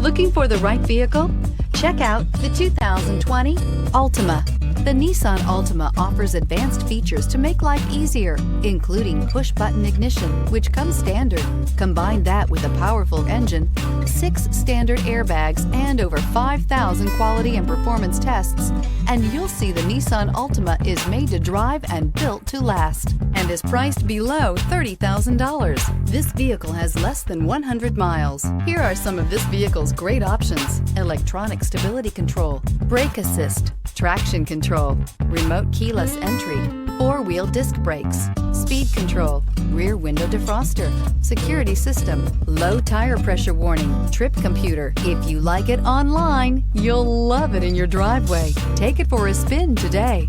Looking for the right vehicle? Check out the 2020 Altima. The Nissan Altima offers advanced features to make life easier, including push-button ignition, which comes standard. Combine that with a powerful engine, 6 standard airbags, and over 5,000 quality and performance tests, and you'll see the Nissan Altima is made to drive and built to last, and is priced below $30,000. This vehicle has less than 100 miles. Here are some of this vehicle's great options: electronic stability control, brake assist, traction control, remote keyless entry, 4-wheel disc brakes, speed control, rear window defroster, security system, low tire pressure warning, trip computer. If you like it online, you'll love it in your driveway. Take it for a spin today.